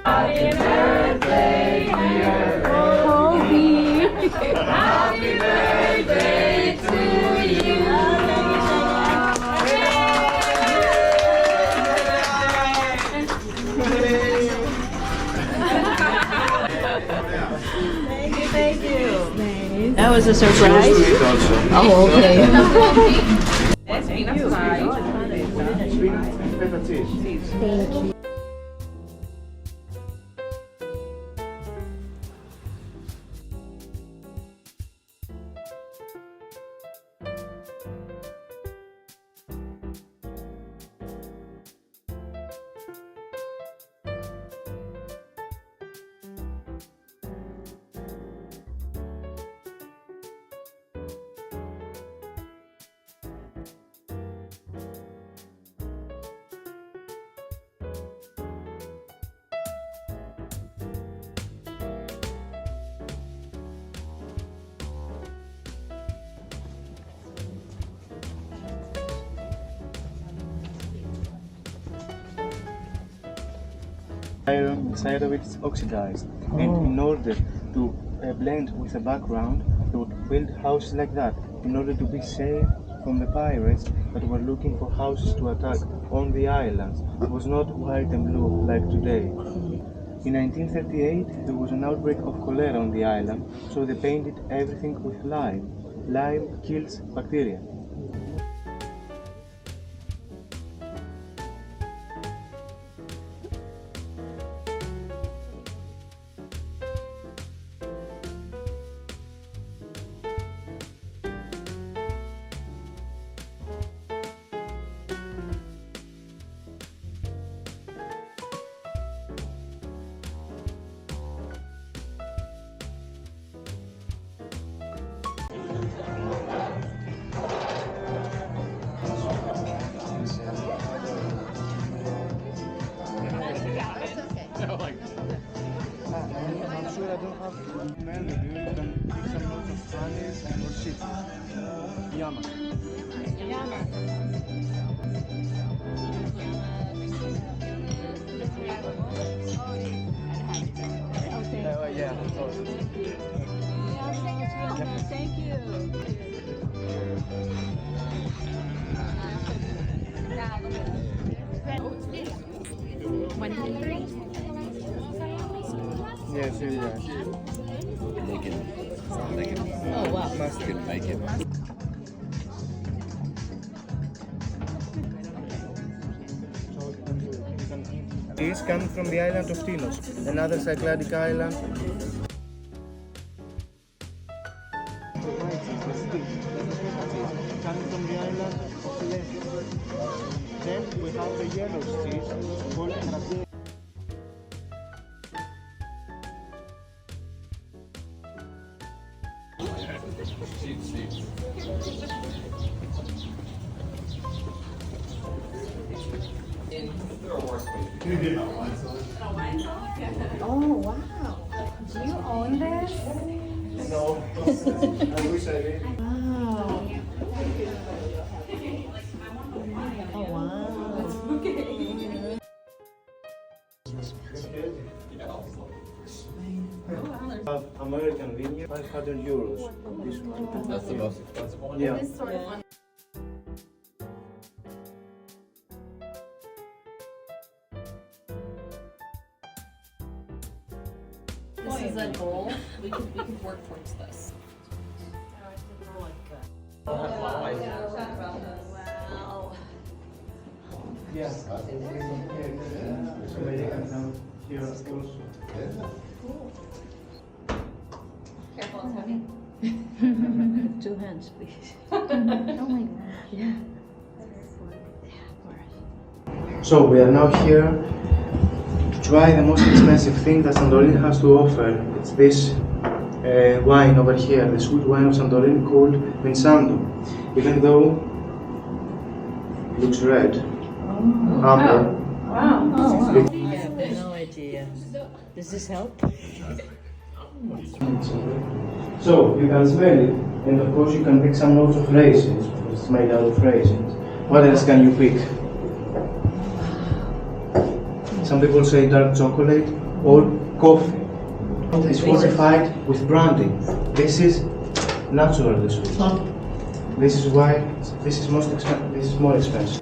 Happy birthday, dear Hovee. Happy birthday to you. Thank you. That was a surprise. Oh, okay. Thank you. Iron inside of it is oxidized, and in order to blend with the background, they would build houses like that in order to be safe from the pirates that were looking for houses to attack on the islands. It was not white and blue like today. In 1938, there was an outbreak of cholera on the island, so they painted everything with lime. Lime kills bacteria. I'm sure I don't have to smell it. You can take some notes of honey or shit. Yama. Yeah. Thank you. Yes, yeah. Oh, wow. Must Make it. It is coming from the island of Tinos, another Cycladic island. Coming from the island of Lesbos. Then we have the yellow cheese called Rabier. Oh, wow. Do you own this? No, I wish I did. Wow. Oh, wow. American vineyard, 500 euros. This one. That's the most expensive one? Yeah. This is a goal. We can work towards this. Yes. American now here also. Careful, it's heavy. 2 hands, please. Oh my God. Yeah. So we are now here to try the most expensive thing that Santorini has to offer. It's this wine over here, the sweet wine of Santorini called Vinsando. Even though it looks red, amber. Wow. I have no idea. Does this help? So you can smell it, and of course you can pick some notes of raisins, because it's made out of raisins. What else can you pick? Some people say dark chocolate. or coffee. It's fortified with brandy. This is naturally sweet. This is why this is more expensive.